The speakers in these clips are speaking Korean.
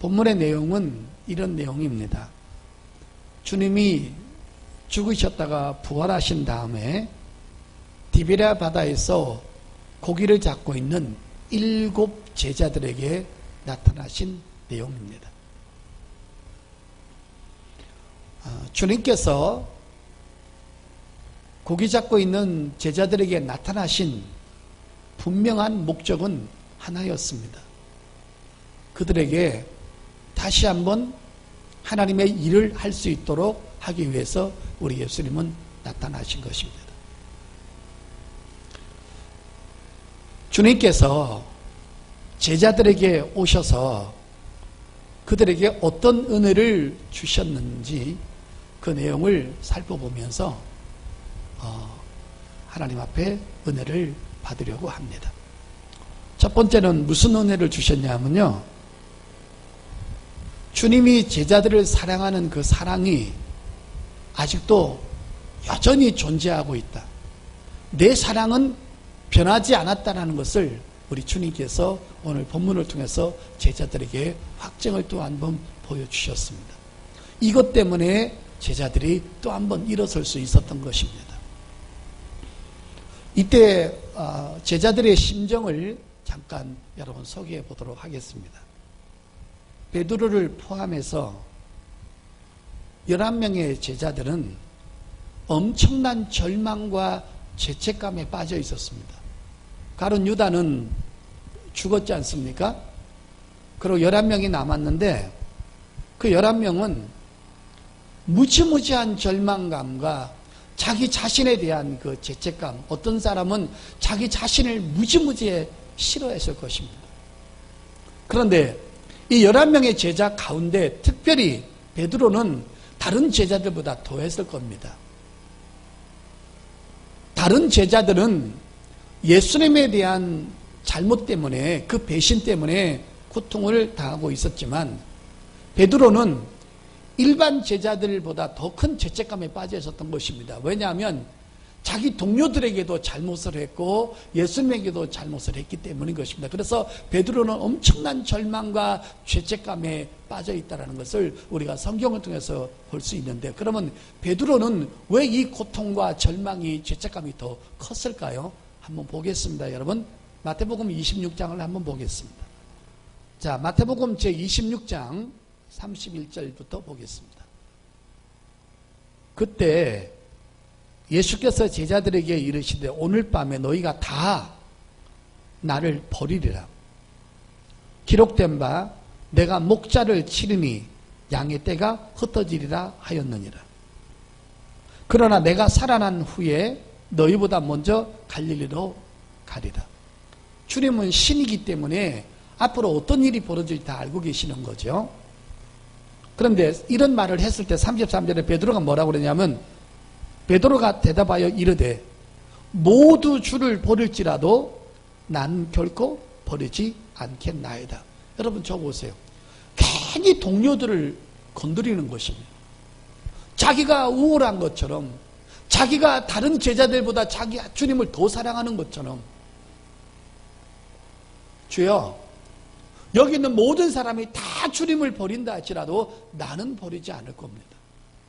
본문의 내용은 이런 내용입니다. 주님이 죽으셨다가 부활하신 다음에 디베랴 바다에서 고기를 잡고 있는 7 제자들에게 나타나신 내용입니다. 주님께서 고기 잡고 있는 제자들에게 나타나신 분명한 목적은 하나였습니다. 그들에게 다시 한번 하나님의 일을 할 수 있도록 하기 위해서 우리 예수님은 나타나신 것입니다. 주님께서 제자들에게 오셔서 그들에게 어떤 은혜를 주셨는지 그 내용을 살펴보면서 하나님 앞에 은혜를 받으려고 합니다. 첫 번째는 무슨 은혜를 주셨냐면요, 주님이 제자들을 사랑하는 그 사랑이 아직도 여전히 존재하고 있다. 내 사랑은 변하지 않았다는 것을 우리 주님께서 오늘 본문을 통해서 제자들에게 확증을 또 한 번 보여주셨습니다. 이것 때문에 제자들이 또 한 번 일어설 수 있었던 것입니다. 이때 제자들의 심정을 잠깐 여러분 소개해 보도록 하겠습니다. 베드로를 포함해서 11명의 제자들은 엄청난 절망과 죄책감에 빠져 있었습니다. 가룟 유다는 죽었지 않습니까? 그리고 11명이 남았는데 그 11명은 무지무지한 절망감과 자기 자신에 대한 그 죄책감, 어떤 사람은 자기 자신을 무지무지에 싫어했을 것입니다. 그런데 이 11명의 제자 가운데 특별히 베드로는 다른 제자들보다 더했을 겁니다. 다른 제자들은 예수님에 대한 잘못 때문에, 그 배신 때문에 고통을 당하고 있었지만 베드로는 일반 제자들보다 더 큰 죄책감에 빠져 있었던 것입니다. 왜냐하면 자기 동료들에게도 잘못을 했고 예수님에게도 잘못을 했기 때문인 것입니다. 그래서 베드로는 엄청난 절망과 죄책감에 빠져 있다는 것을 우리가 성경을 통해서 볼 수 있는데, 그러면 베드로는 왜 이 고통과 절망이, 죄책감이 더 컸을까요? 한번 보겠습니다. 여러분, 마태복음 26장을 한번 보겠습니다. 자, 마태복음 제26장 31절부터 보겠습니다. 그때 예수께서 제자들에게 이르시되 오늘 밤에 너희가 다 나를 버리리라. 기록된 바 내가 목자를 치르니 양의 떼가 흩어지리라 하였느니라. 그러나 내가 살아난 후에 너희보다 먼저 갈릴리로 가리라. 주님은 신이기 때문에 앞으로 어떤 일이 벌어질지 다 알고 계시는 거죠. 그런데 이런 말을 했을 때 33절에 베드로가 뭐라고 그러냐면, 베드로가 대답하여 이르되 모두 주를 버릴지라도 난 결코 버리지 않겠나이다. 여러분 저 보세요. 괜히 동료들을 건드리는 것입니다. 자기가 우월한 것처럼, 자기가 다른 제자들보다 자기 주님을 더 사랑하는 것처럼, 주여 여기 있는 모든 사람이 다 주님을 버린다 할지라도 나는 버리지 않을 겁니다.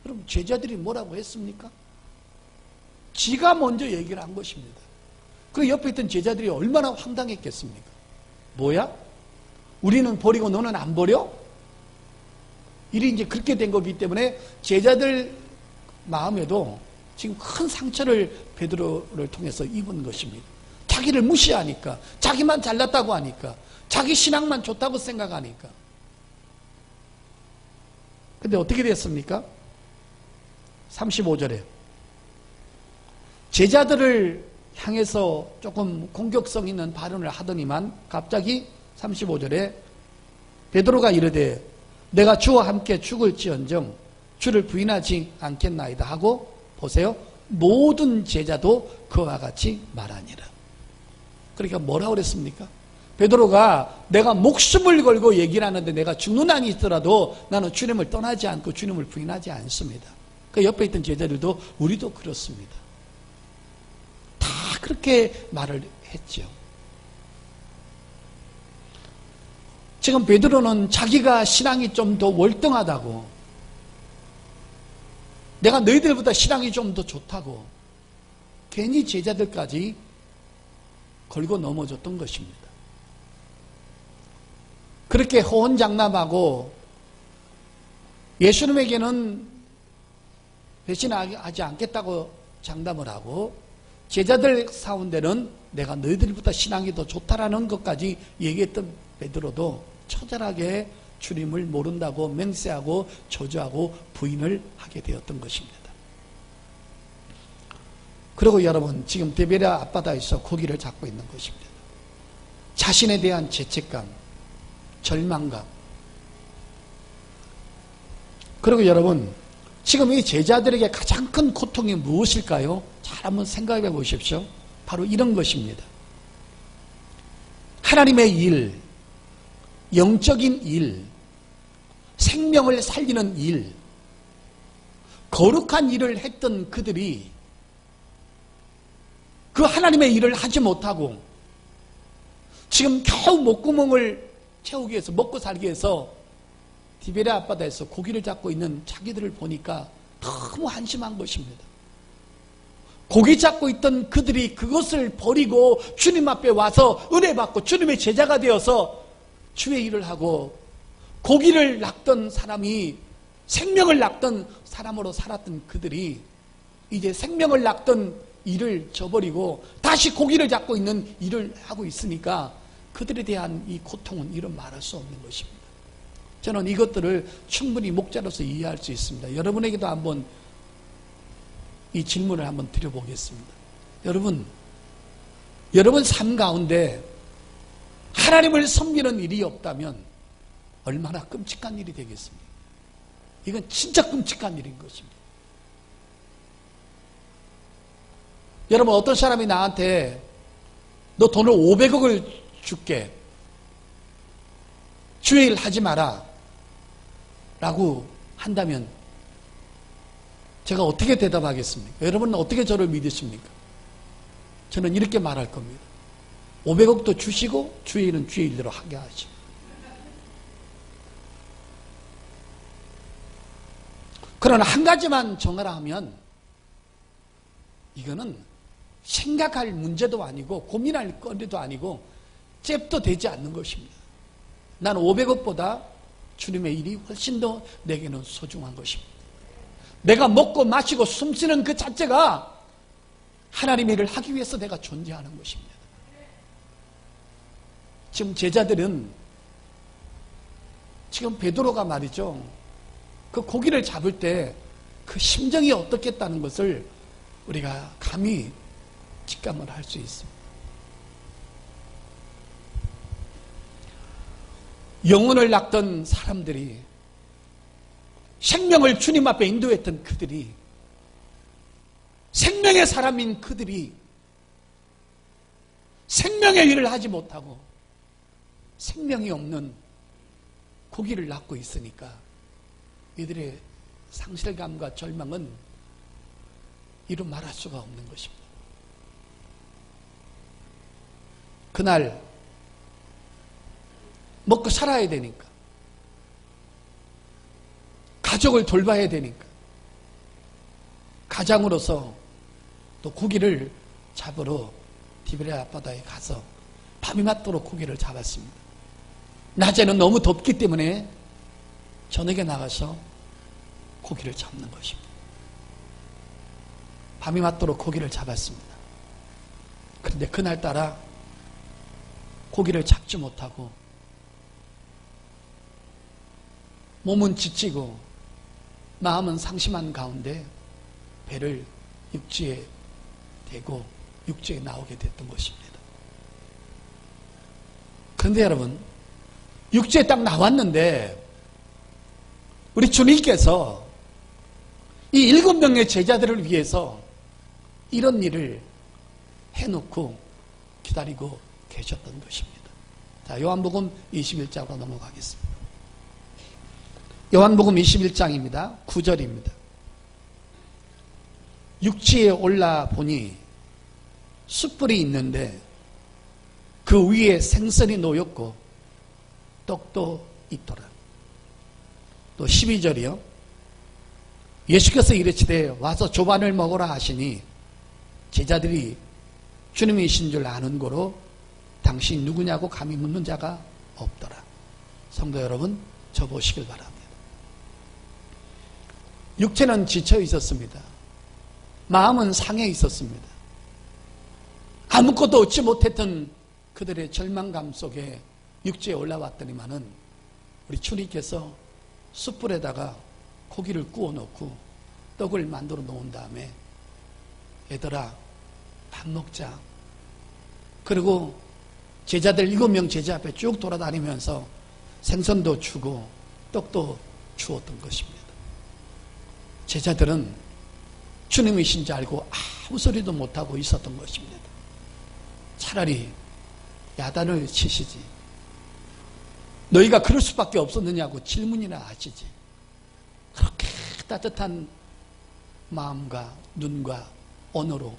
그럼 제자들이 뭐라고 했습니까? 지가 먼저 얘기를 한 것입니다. 그 옆에 있던 제자들이 얼마나 황당했겠습니까? 뭐야? 우리는 버리고 너는 안 버려? 일이 이제 그렇게 된 거기 때문에 제자들 마음에도 지금 큰 상처를 베드로를 통해서 입은 것입니다. 자기를 무시하니까, 자기만 잘났다고 하니까, 자기 신앙만 좋다고 생각하니까. 근데 어떻게 됐습니까? 35절에 제자들을 향해서 조금 공격성 있는 발언을 하더니만 갑자기 35절에 베드로가 이르되 내가 주와 함께 죽을지언정 주를 부인하지 않겠나이다 하고, 보세요, 모든 제자도 그와 같이 말하니라. 그러니까 뭐라고 그랬습니까? 베드로가 내가 목숨을 걸고 얘기를 하는데 내가 죽는 한이 있더라도 나는 주님을 떠나지 않고 주님을 부인하지 않습니다. 그 옆에 있던 제자들도 우리도 그렇습니다. 다 그렇게 말을 했죠. 지금 베드로는 자기가 신앙이 좀 더 월등하다고, 내가 너희들보다 신앙이 좀 더 좋다고 괜히 제자들까지 걸고 넘어졌던 것입니다. 그렇게 호언장담하고 예수님에게는 배신하지 않겠다고 장담을 하고, 제자들 가운데는 내가 너희들보다 신앙이 더 좋다라는 것까지 얘기했던 베드로도 처절하게 주님을 모른다고 맹세하고 저주하고 부인을 하게 되었던 것입니다. 그리고 여러분, 지금 디베랴 앞바다에서 고기를 잡고 있는 것입니다. 자신에 대한 죄책감, 절망감. 그리고 여러분, 지금 이 제자들에게 가장 큰 고통이 무엇일까요? 잘 한번 생각해 보십시오. 바로 이런 것입니다. 하나님의 일, 영적인 일, 생명을 살리는 일, 거룩한 일을 했던 그들이 그 하나님의 일을 하지 못하고 지금 겨우 목구멍을 채우기 위해서, 먹고 살기 위해서 디베랴 앞바다에서 고기를 잡고 있는 자기들을 보니까 너무 한심한 것입니다. 고기 잡고 있던 그들이 그것을 버리고 주님 앞에 와서 은혜 받고 주님의 제자가 되어서 주의 일을 하고, 고기를 낚던 사람이 생명을 낚던 사람으로 살았던 그들이 이제 생명을 낚던 일을 저버리고 다시 고기를 잡고 있는 일을 하고 있으니까 그들에 대한 이 고통은 이루 말할 수 없는 것입니다. 저는 이것들을 충분히 목자로서 이해할 수 있습니다. 여러분에게도 한번 이 질문을 한번 드려보겠습니다. 여러분 삶 가운데 하나님을 섬기는 일이 없다면 얼마나 끔찍한 일이 되겠습니까? 이건 진짜 끔찍한 일인 것입니다. 여러분, 어떤 사람이 나한테 너 돈을 500억을 줄게, 주의 일 하지 마라 라고 한다면 제가 어떻게 대답하겠습니까? 여러분은 어떻게 저를 믿으십니까? 저는 이렇게 말할 겁니다. 500억도 주시고 주의 일은 주의 일대로 하게 하시고. 그러나 한 가지만 정하라 하면 이거는 생각할 문제도 아니고 고민할 거리도 아니고 잽도 되지 않는 것입니다. 나는 500억보다 주님의 일이 훨씬 더 내게는 소중한 것입니다. 내가 먹고 마시고 숨쉬는 그 자체가 하나님의 일을 하기 위해서 내가 존재하는 것입니다. 지금 제자들은, 지금 베드로가 말이죠, 그 고기를 잡을 때 그 심정이 어떻겠다는 것을 우리가 감히 직감을 할 수 있습니다. 영혼을 낚던 사람들이, 생명을 주님 앞에 인도했던 그들이, 생명의 사람인 그들이 생명의 일을 하지 못하고 생명이 없는 고기를 낚고 있으니까 이들의 상실감과 절망은 이루 말할 수가 없는 것입니다. 그날 먹고 살아야 되니까, 가족을 돌봐야 되니까 가장으로서 또 고기를 잡으러 디베랴 앞바다에 가서 밤이 맞도록 고기를 잡았습니다. 낮에는 너무 덥기 때문에 저녁에 나가서 고기를 잡는 것입니다. 밤이 맞도록 고기를 잡았습니다. 그런데 그날따라 고기를 잡지 못하고 몸은 지치고 마음은 상심한 가운데 배를 육지에 대고 육지에 나오게 됐던 것입니다. 그런데 여러분, 육지에 딱 나왔는데 우리 주님께서 이 7명의 제자들을 위해서 이런 일을 해놓고 기다리고 계셨던 것입니다. 자, 요한복음 21장으로 넘어가겠습니다. 요한복음 21장입니다. 9절입니다. 육지에 올라 보니 숯불이 있는데 그 위에 생선이 놓였고 떡도 있더라. 또 12절이요. 예수께서 이르시되 와서 조반을 먹으라 하시니 제자들이 주님이신 줄 아는 고로 당신이 누구냐고 감히 묻는 자가 없더라. 성도 여러분, 저 보시길 바랍니다. 육체는 지쳐 있었습니다. 마음은 상해 있었습니다. 아무것도 얻지 못했던 그들의 절망감 속에 육지에 올라왔더니만은 우리 주님께서 숯불에다가 고기를 구워 놓고 떡을 만들어 놓은 다음에 얘들아 밥 먹자. 그리고 제자들 7명 제자 앞에 쭉 돌아다니면서 생선도 주고 떡도 주었던 것입니다. 제자들은 주님이신 줄 알고 아무 소리도 못하고 있었던 것입니다. 차라리 야단을 치시지. 너희가 그럴 수밖에 없었느냐고 질문이나 하시지. 그렇게 따뜻한 마음과 눈과 언어로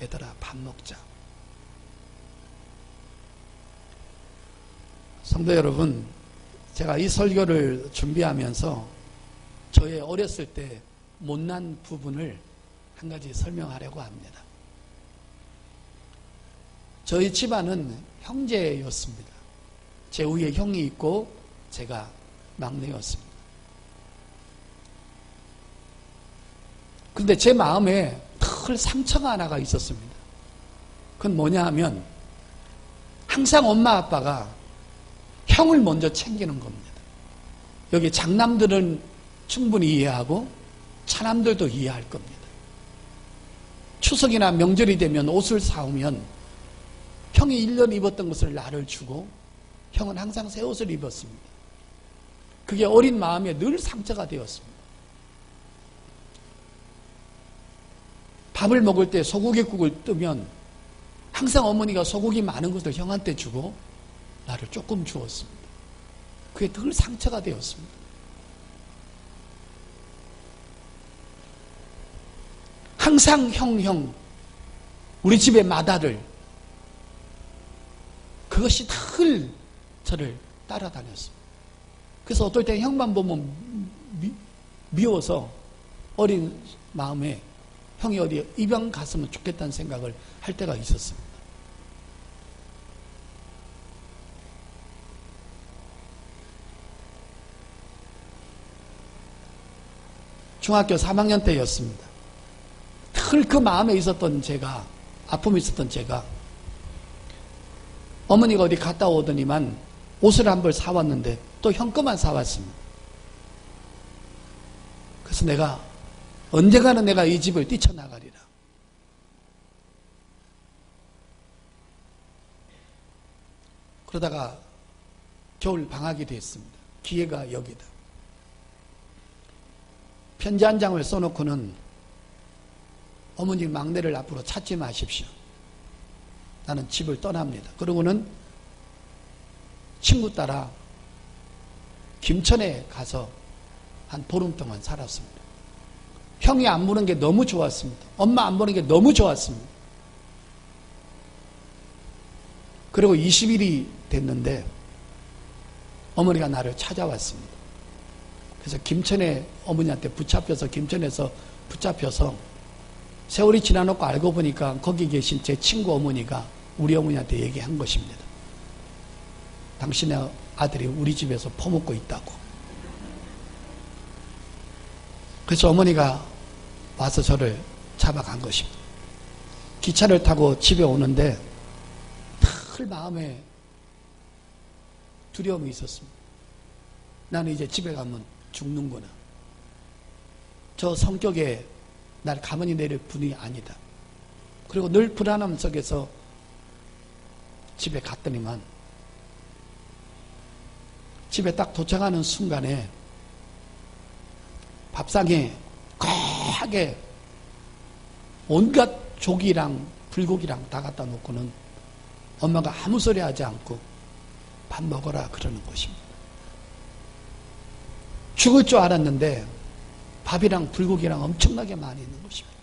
얘들아 밥 먹자. 성도 여러분, 제가 이 설교를 준비하면서 저의 어렸을 때 못난 부분을 한 가지 설명하려고 합니다. 저희 집안은 형제였습니다. 제 위에 형이 있고 제가 막내였습니다. 그런데 제 마음에 큰 상처가 하나가 있었습니다. 그건 뭐냐 하면 항상 엄마 아빠가 형을 먼저 챙기는 겁니다. 여기 장남들은 충분히 이해하고 차남들도 이해할 겁니다. 추석이나 명절이 되면 옷을 사오면 형이 1년 입었던 것을 나를 주고 형은 항상 새 옷을 입었습니다. 그게 어린 마음에 늘 상처가 되었습니다. 밥을 먹을 때 소고기국을 뜨면 항상 어머니가 소고기 많은 것을 형한테 주고 나를 조금 주었습니다. 그게 늘 상처가 되었습니다. 항상 형, 우리 집의 마다를 그것이 늘 저를 따라다녔습니다. 그래서 어떨 때 형만 보면 미워서 어린 마음에 형이 어디 입양 갔으면 좋겠다는 생각을 할 때가 있었습니다. 중학교 3학년 때였습니다. 늘 그 마음에 있었던 제가, 아픔이 있었던 제가 어머니가 어디 갔다 오더니만 옷을 한 벌 사왔는데 또 형 거만 사왔습니다. 그래서 내가 언젠가는 내가 이 집을 뛰쳐나가리라. 그러다가 겨울 방학이 됐습니다. 기회가 여기다. 편지 한 장을 써놓고는 어머니 막내를 앞으로 찾지 마십시오. 나는 집을 떠납니다. 그러고는 친구 따라 김천에 가서 한 보름 동안 살았습니다. 형이 안 보는 게 너무 좋았습니다. 엄마 안 보는 게 너무 좋았습니다. 그리고 20일이 됐는데 어머니가 나를 찾아왔습니다. 그래서 김천에 어머니한테 김천에서 붙잡혀서 세월이 지나놓고 알고 보니까 거기 계신 제 친구 어머니가 우리 어머니한테 얘기한 것입니다. 당신의 아들이 우리 집에서 퍼먹고 있다고. 그래서 어머니가 와서 저를 잡아간 것입니다. 기차를 타고 집에 오는데 늘 마음에 두려움이 있었습니다. 나는 이제 집에 가면 죽는구나. 저 성격에 날 가만히 내릴 분이 아니다. 그리고 늘 불안함 속에서 집에 갔더니만 집에 딱 도착하는 순간에 밥상에 거하게 온갖 조기랑 불고기랑 다 갖다 놓고는 엄마가 아무 소리 하지 않고 밥 먹어라 그러는 것입니다. 죽을 줄 알았는데 밥이랑 불고기랑 엄청나게 많이 있는 것입니다.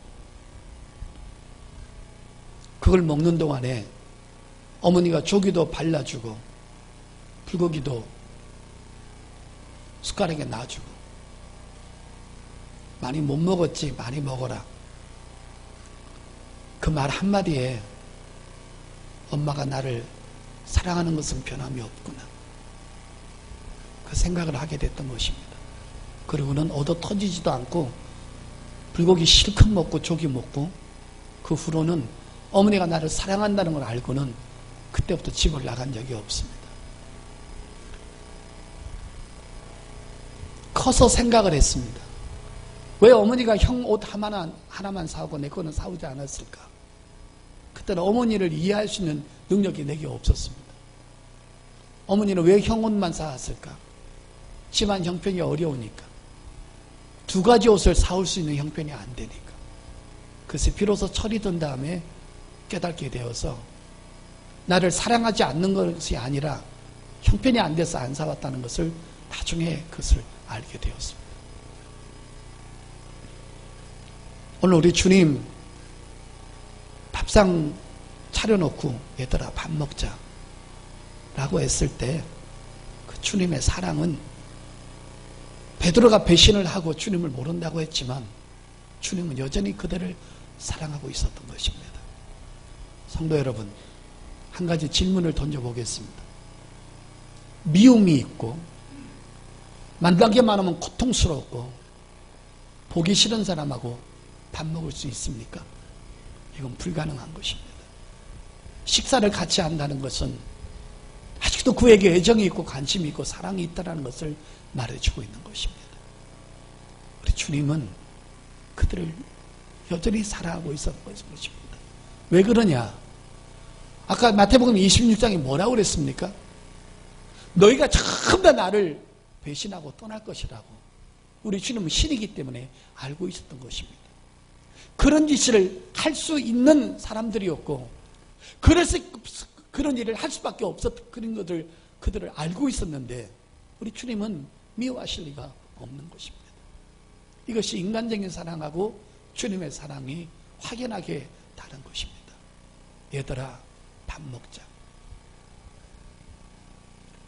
그걸 먹는 동안에 어머니가 조기도 발라주고 불고기도 숟가락에 놔주고, 많이 못 먹었지 많이 먹어라. 그 말 한마디에 엄마가 나를 사랑하는 것은 변함이 없구나, 그 생각을 하게 됐던 것입니다. 그리고는 얻어 터지지도 않고 불고기 실컷 먹고 조기 먹고, 그 후로는 어머니가 나를 사랑한다는 걸 알고는 그때부터 집을 나간 적이 없습니다. 커서 생각을 했습니다. 왜 어머니가 형 옷 하나만 사오고 내 거는 사오지 않았을까? 그때는 어머니를 이해할 수 있는 능력이 내게 없었습니다. 어머니는 왜 형 옷만 사왔을까? 집안 형편이 어려우니까. 두 가지 옷을 사올 수 있는 형편이 안 되니까. 그래서 비로소 철이 든 다음에 깨닫게 되어서 나를 사랑하지 않는 것이 아니라 형편이 안 돼서 안 사왔다는 것을 나중에 그것을 알게 되었습니다. 오늘 우리 주님 밥상 차려놓고 얘들아 밥 먹자 라고 했을 때 그 주님의 사랑은, 베드로가 배신을 하고 주님을 모른다고 했지만 주님은 여전히 그들을 사랑하고 있었던 것입니다. 성도 여러분, 한 가지 질문을 던져보겠습니다. 미움이 있고 만나기만 하면 고통스럽고 보기 싫은 사람하고 밥 먹을 수 있습니까? 이건 불가능한 것입니다. 식사를 같이 한다는 것은 아직도 그에게 애정이 있고 관심이 있고 사랑이 있다는 것을 말해주고 있는 것입니다. 우리 주님은 그들을 여전히 사랑하고 있었던 것입니다. 왜 그러냐? 아까 마태복음 26장이 뭐라고 그랬습니까? 너희가 전부 다 나를 배신하고 떠날 것이라고 우리 주님은 신이기 때문에 알고 있었던 것입니다. 그런 짓을 할 수 있는 사람들이었고, 그래서 그런 일을 할 수밖에 없었던 그런 것들, 그들을 알고 있었는데 우리 주님은 미워하실 리가 없는 것입니다. 이것이 인간적인 사랑하고 주님의 사랑이 확연하게 다른 것입니다. 얘들아 밥 먹자.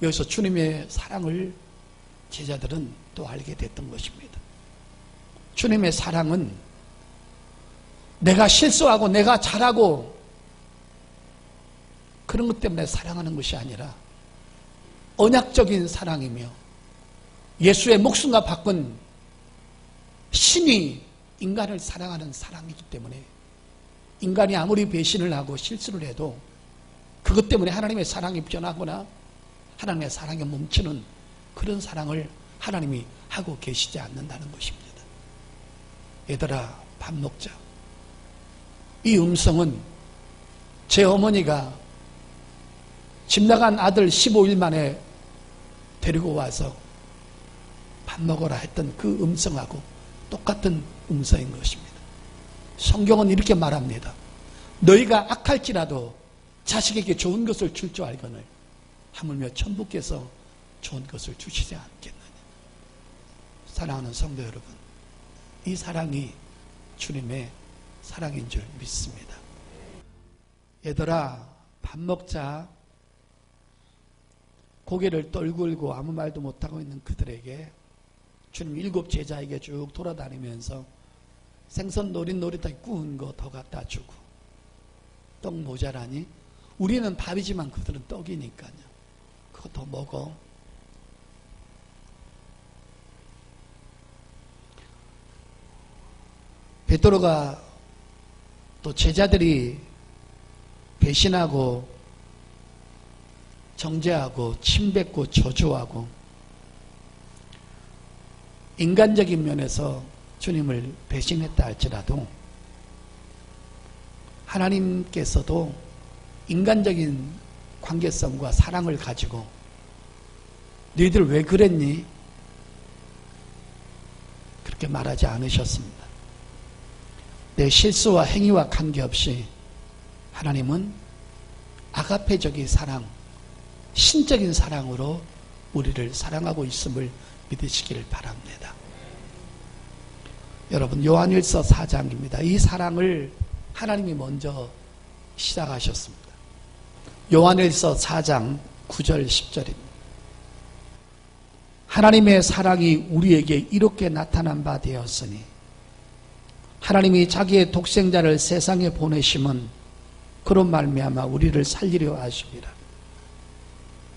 여기서 주님의 사랑을 제자들은 또 알게 됐던 것입니다. 주님의 사랑은 내가 실수하고 내가 잘하고 그런 것 때문에 사랑하는 것이 아니라 언약적인 사랑이며 예수의 목숨과 바꾼 신이 인간을 사랑하는 사랑이기 때문에 인간이 아무리 배신을 하고 실수를 해도 그것 때문에 하나님의 사랑이 변하거나 하나님의 사랑에 멈추는 그런 사랑을 하나님이 하고 계시지 않는다는 것입니다. 얘들아 밥 먹자. 이 음성은 제 어머니가 집 나간 아들 15일 만에 데리고 와서 밥 먹어라 했던 그 음성하고 똑같은 음성인 것입니다. 성경은 이렇게 말합니다. 너희가 악할지라도 자식에게 좋은 것을 줄 줄 알거늘 하물며 천부께서 좋은 것을 주시지 않겠느냐. 사랑하는 성도 여러분, 이 사랑이 주님의 사랑인 줄 믿습니다. 얘들아 밥 먹자. 고개를 떨굴고 아무 말도 못하고 있는 그들에게 주님 7 제자에게 쭉 돌아다니면서 생선 노릇노릇하게 구운 거 더 갖다 주고, 떡 모자라니? 우리는 밥이지만 그들은 떡이니까요. 그거 더 먹어. 베드로가 또 제자들이 배신하고 정죄하고 침뱉고 저주하고 인간적인 면에서 주님을 배신했다 할지라도 하나님께서도 인간적인 관계성과 사랑을 가지고 너희들 왜 그랬니? 그렇게 말하지 않으셨습니다. 내 실수와 행위와 관계없이 하나님은 아가페적인 사랑, 신적인 사랑으로 우리를 사랑하고 있음을 믿으시기를 바랍니다. 여러분, 요한일서 4장입니다. 이 사랑을 하나님이 먼저 시작하셨습니다. 요한일서 4장 9절 10절입니다. 하나님의 사랑이 우리에게 이렇게 나타난 바 되었으니 하나님이 자기의 독생자를 세상에 보내심은 그런 말미암아 우리를 살리려 하심이라.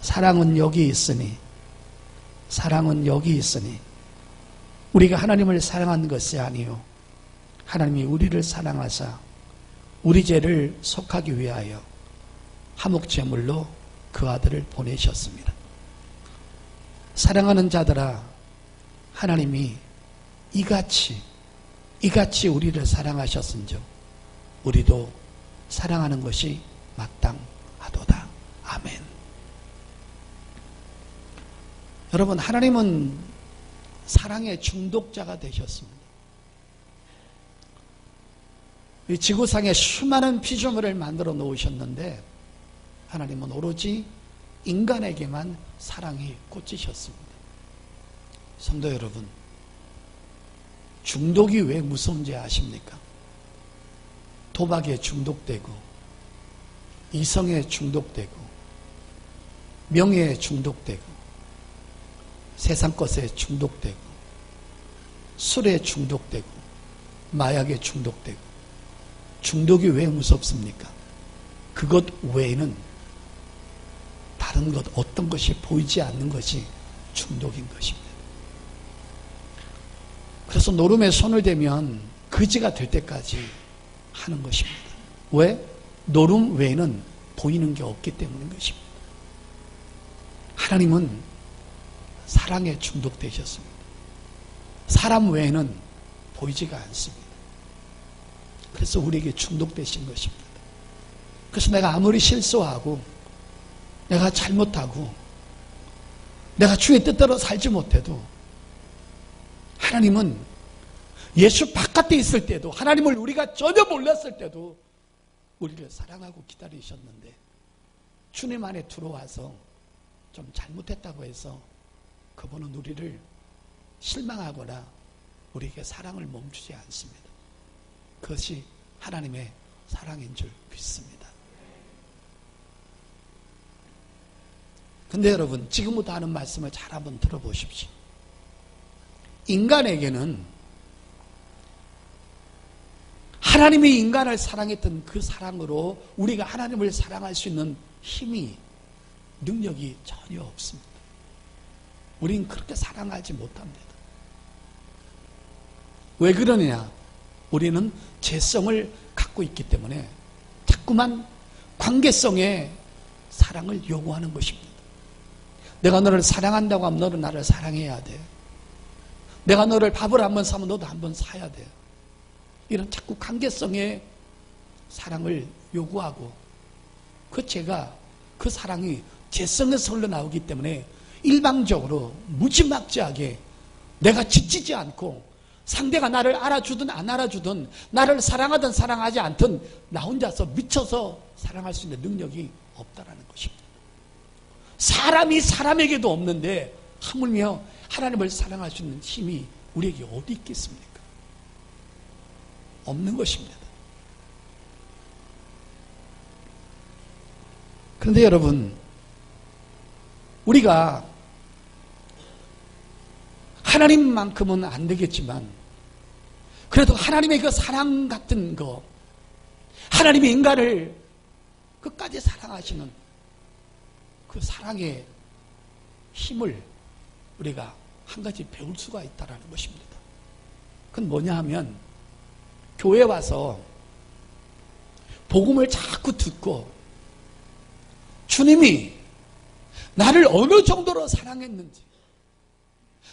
사랑은 여기 있으니 우리가 하나님을 사랑한 것이 아니요 하나님이 우리를 사랑하사 우리 죄를 속하기 위하여 화목제물로 그 아들을 보내셨습니다. 사랑하는 자들아, 하나님이 이같이 우리를 사랑하셨은즉 우리도 사랑하는 것이 마땅하도다. 아멘. 여러분, 하나님은 사랑의 중독자가 되셨습니다. 이 지구상에 수많은 피조물을 만들어 놓으셨는데 하나님은 오로지 인간에게만 사랑이 꽂히셨습니다. 성도 여러분, 중독이 왜 무서운지 아십니까? 도박에 중독되고 이성에 중독되고 명예에 중독되고 세상 것에 중독되고 술에 중독되고 마약에 중독되고 중독이 왜 무섭습니까? 그것 외에는 다른 것 어떤 것이 보이지 않는 것이 중독인 것입니다. 그래서 노름에 손을 대면 거지가 될 때까지 하는 것입니다. 왜? 노름 외에는 보이는 게 없기 때문인 것입니다. 하나님은 사랑에 중독되셨습니다. 사람 외에는 보이지가 않습니다. 그래서 우리에게 중독되신 것입니다. 그래서 내가 아무리 실수하고 내가 잘못하고 내가 주의 뜻대로 살지 못해도 하나님은 예수 바깥에 있을 때도 하나님을 우리가 전혀 몰랐을 때도 우리를 사랑하고 기다리셨는데 주님 안에 들어와서 좀 잘못했다고 해서 그분은 우리를 실망하거나 우리에게 사랑을 멈추지 않습니다. 그것이 하나님의 사랑인 줄 믿습니다. 근데 여러분, 지금부터 하는 말씀을 잘 한번 들어보십시오. 인간에게는 하나님이 인간을 사랑했던 그 사랑으로 우리가 하나님을 사랑할 수 있는 힘이, 능력이 전혀 없습니다. 우린 그렇게 사랑하지 못합니다. 왜 그러느냐? 우리는 죄성을 갖고 있기 때문에 자꾸만 관계성의 사랑을 요구하는 것입니다. 내가 너를 사랑한다고 하면 너는 나를 사랑해야 돼. 내가 너를 밥을 한번 사면 너도 한번 사야 돼. 이런 자꾸 관계성의 사랑을 요구하고 그 사랑이 죄성에서 흘러나오기 때문에 일방적으로 무지막지하게 내가 지치지 않고 상대가 나를 알아주든 안 알아주든 나를 사랑하든 사랑하지 않든 나 혼자서 미쳐서 사랑할 수 있는 능력이 없다라는 것입니다. 사람이 사람에게도 없는데 하물며 하나님을 사랑할 수 있는 힘이 우리에게 어디 있겠습니까? 없는 것입니다. 그런데 여러분, 우리가 하나님만큼은 안 되겠지만 그래도 하나님의 그 사랑 같은 거, 하나님의 인간을 끝까지 사랑하시는 그 사랑의 힘을 우리가 한 가지 배울 수가 있다는 것입니다. 그건 뭐냐 하면 교회에 와서 복음을 자꾸 듣고 주님이 나를 어느 정도로 사랑했는지,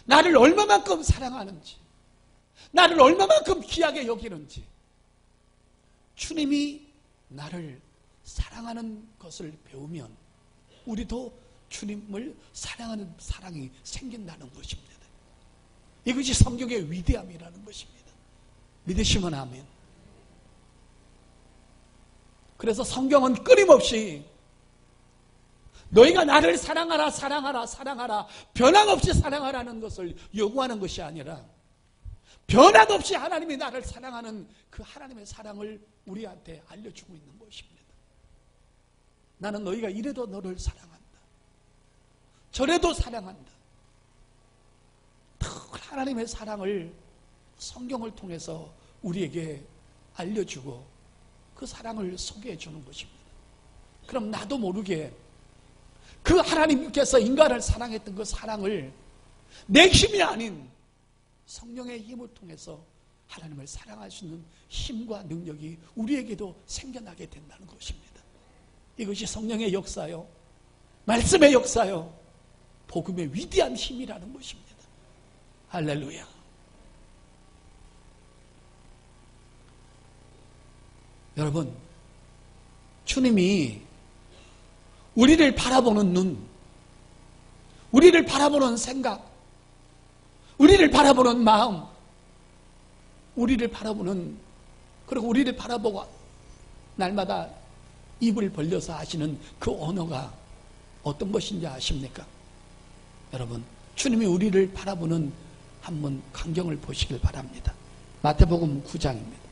나를 얼마만큼 사랑하는지, 나를 얼마만큼 귀하게 여기는지, 주님이 나를 사랑하는 것을 배우면 우리도 주님을 사랑하는 사랑이 생긴다는 것입니다. 이것이 성경의 위대함이라는 것입니다. 믿으시면 아멘. 그래서 성경은 끊임없이 너희가 나를 사랑하라, 사랑하라, 사랑하라, 변함없이 사랑하라는 것을 요구하는 것이 아니라 변함없이 하나님이 나를 사랑하는 그 하나님의 사랑을 우리한테 알려주고 있는 것입니다. 나는 너희가 이래도 너를 사랑한다. 저래도 사랑한다. 하나님의 사랑을 성경을 통해서 우리에게 알려주고 그 사랑을 소개해 주는 것입니다. 그럼 나도 모르게 그 하나님께서 인간을 사랑했던 그 사랑을 내 힘이 아닌 성령의 힘을 통해서 하나님을 사랑할 수 있는 힘과 능력이 우리에게도 생겨나게 된다는 것입니다. 이것이 성령의 역사요, 말씀의 역사요, 복음의 위대한 힘이라는 것입니다. 할렐루야. 여러분, 주님이 우리를 바라보는 눈, 우리를 바라보는 생각, 우리를 바라보는 마음, 우리를 바라보는, 그리고 우리를 바라보고 날마다 입을 벌려서 하시는 그 언어가 어떤 것인지 아십니까? 여러분, 주님이 우리를 바라보는 한번 광경을 보시길 바랍니다. 마태복음 9장입니다.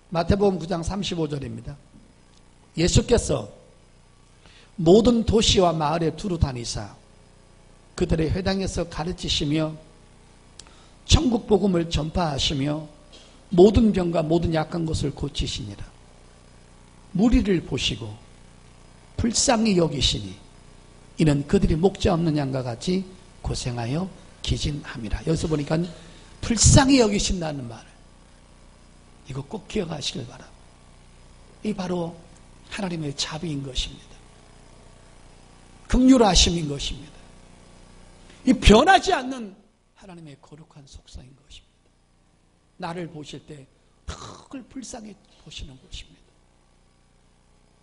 마태복음 9장 35절입니다. 예수께서 모든 도시와 마을에 두루 다니사 그들의 회당에서 가르치시며 천국 복음을 전파하시며 모든 병과 모든 약한 것을 고치시니라. 무리를 보시고 불쌍히 여기시니 이는 그들이 목자 없는 양과 같이 고생하여 기진함이라. 여기서 보니까 불쌍히 여기신다는 말, 이거 꼭 기억하시길 바랍니다. 이 바로 하나님의 자비인 것입니다. 긍휼하심인 것입니다. 이 변하지 않는 하나님의 거룩한 속성인 것입니다. 나를 보실 때 턱을 불쌍히 보시는 것입니다.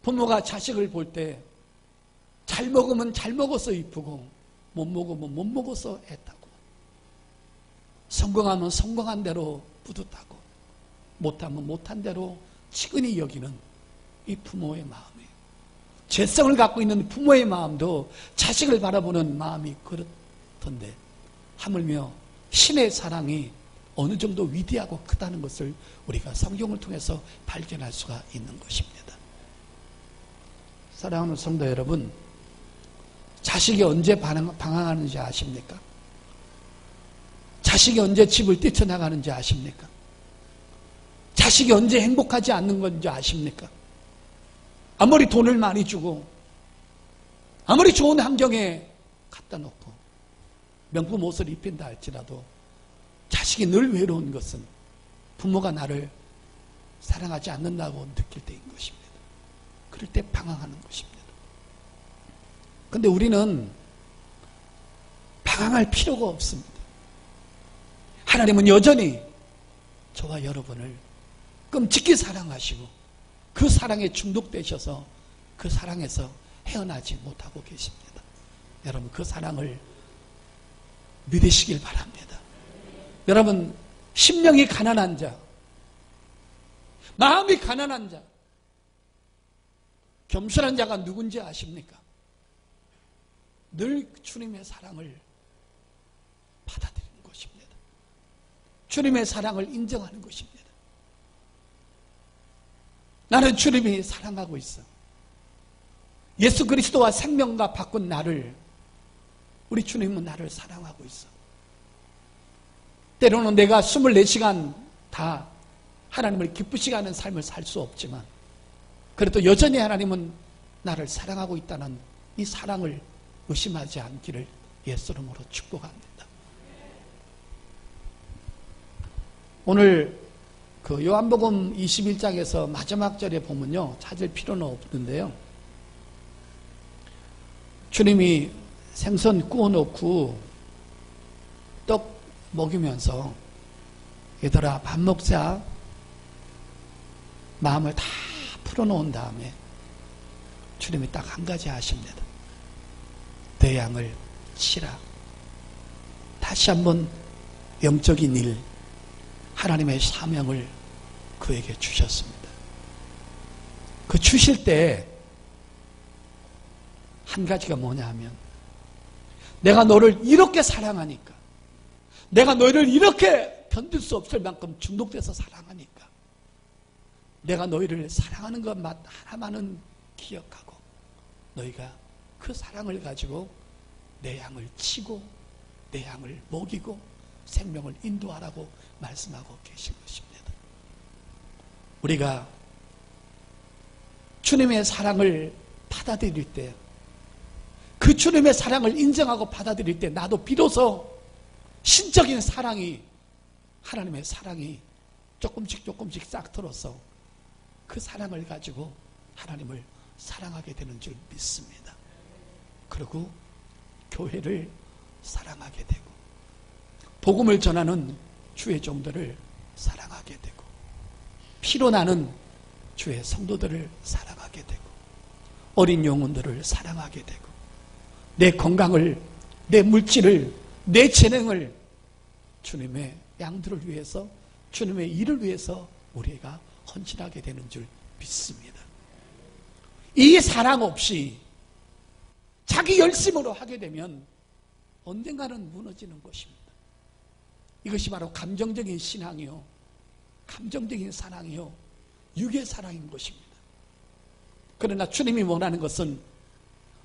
부모가 자식을 볼 때 잘 먹으면 잘 먹어서 이쁘고 못 먹으면 못 먹어서 애타고 성공하면 성공한 대로 뿌듯하고 못하면 못한 대로 치근히 여기는 이 부모의 마음이에요. 죄성을 갖고 있는 부모의 마음도 자식을 바라보는 마음이 그렇던데 하물며 신의 사랑이 어느 정도 위대하고 크다는 것을 우리가 성경을 통해서 발견할 수가 있는 것입니다. 사랑하는 성도 여러분, 자식이 언제 방황하는지 아십니까? 자식이 언제 집을 뛰쳐나가는지 아십니까? 자식이 언제 행복하지 않는 건지 아십니까? 아무리 돈을 많이 주고 아무리 좋은 환경에 갖다 놓고 명품 옷을 입힌다 할지라도 자식이 늘 외로운 것은 부모가 나를 사랑하지 않는다고 느낄 때인 것입니다. 그럴 때 방황하는 것입니다. 그런데 우리는 방황할 필요가 없습니다. 하나님은 여전히 저와 여러분을 끔찍히 사랑하시고 그 사랑에 중독되셔서 그 사랑에서 헤어나지 못하고 계십니다. 여러분, 그 사랑을 믿으시길 바랍니다. 여러분, 심령이 가난한 자, 마음이 가난한 자, 겸손한 자가 누군지 아십니까? 늘 주님의 사랑을 받아들이는 것입니다. 주님의 사랑을 인정하는 것입니다. 나는 주님이 사랑하고 있어. 예수 그리스도와 생명과 바꾼 나를, 우리 주님은 나를 사랑하고 있어. 때로는 내가 24시간 다 하나님을 기쁘시게 하는 삶을 살 수 없지만 그래도 여전히 하나님은 나를 사랑하고 있다는 이 사랑을 의심하지 않기를 예수 이름으로 축복합니다. 오늘 그 요한복음 21장에서 마지막 절에 보면요, 찾을 필요는 없는데요, 주님이 생선 구워놓고 떡 먹이면서 얘들아 밥 먹자, 마음을 다 풀어놓은 다음에 주님이 딱 한 가지 하십니다. 내 양을 치라. 다시 한번 영적인 일, 하나님의 사명을 그에게 주셨습니다. 그 주실 때 한 가지가 뭐냐 하면, 내가 너를 이렇게 사랑하니까, 내가 너희를 이렇게 견딜 수 없을 만큼 중독돼서 사랑하니까 내가 너희를 사랑하는 것 하나만은 기억하고 너희가 그 사랑을 가지고 내 양을 치고 내 양을 먹이고 생명을 인도하라고 말씀하고 계신 것입니다. 우리가 주님의 사랑을 받아들일 때, 그 주님의 사랑을 인정하고 받아들일 때 나도 비로소 신적인 사랑이, 하나님의 사랑이 조금씩 싹틀어서 그 사랑을 가지고 하나님을 사랑하게 되는 줄 믿습니다. 그리고 교회를 사랑하게 되고 복음을 전하는 주의 종들을 사랑하게 되고 피로 나는 주의 성도들을 사랑하게 되고 어린 영혼들을 사랑하게 되고 내 건강을, 내 물질을, 내 재능을 주님의 양들을 위해서, 주님의 일을 위해서 우리가 헌신하게 되는 줄 믿습니다. 이 사랑 없이 자기 열심으로 하게 되면 언젠가는 무너지는 것입니다. 이것이 바로 감정적인 신앙이요, 감정적인 사랑이요, 육의 사랑인 것입니다. 그러나 주님이 원하는 것은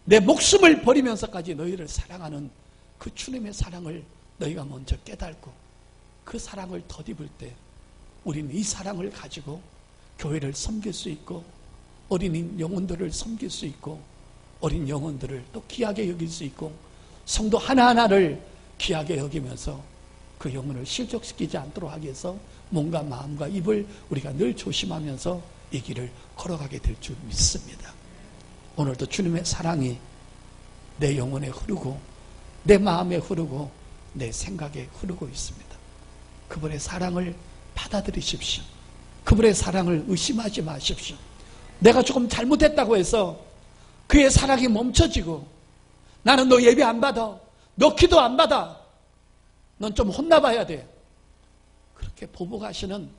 내 목숨을 버리면서까지 너희를 사랑하는 그 주님의 사랑을 너희가 먼저 깨닫고 그 사랑을 덧입을 때 우리는 이 사랑을 가지고 교회를 섬길 수 있고 어린 영혼들을 섬길 수 있고 어린 영혼들을 또 귀하게 여길 수 있고 성도 하나하나를 귀하게 여기면서 그 영혼을 실족시키지 않도록 하기 위해서 몸과 마음과 입을 우리가 늘 조심하면서 이 길을 걸어가게 될 줄 믿습니다. 오늘도 주님의 사랑이 내 영혼에 흐르고 내 마음에 흐르고 내 생각에 흐르고 있습니다. 그분의 사랑을 받아들이십시오. 그분의 사랑을 의심하지 마십시오. 내가 조금 잘못했다고 해서 그의 사랑이 멈춰지고 나는 너 예배 안 받아, 너 기도 안 받아, 넌 좀 혼나봐야 돼, 그렇게 보복하시는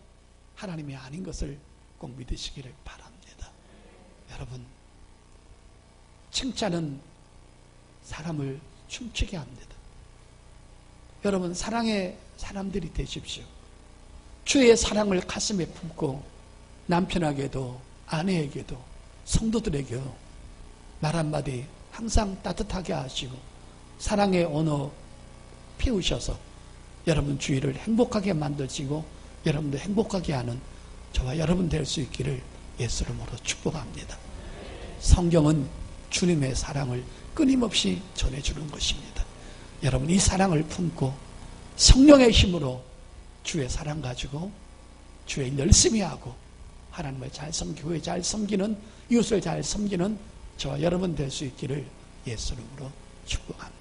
하나님이 아닌 것을 꼭 믿으시기를 바랍니다. 여러분, 칭찬은 사람을 춤추게 합니다. 여러분, 사랑의 사람들이 되십시오. 주의 사랑을 가슴에 품고 남편에게도 아내에게도 성도들에게도 말 한마디 항상 따뜻하게 하시고 사랑의 언어 피우셔서 여러분 주위를 행복하게 만드시고 여러분도 행복하게 하는 저와 여러분 될 수 있기를 예수 이름으로 축복합니다. 성경은 주님의 사랑을 끊임없이 전해주는 것입니다. 여러분 이 사랑을 품고 성령의 힘으로 주의 사랑 가지고 주의 일 열심히 하고 하나님을 잘 섬기고 교회 잘 섬기는, 이웃을 잘 섬기는 저와 여러분 될 수 있기를 예수 이름으로 축복합니다.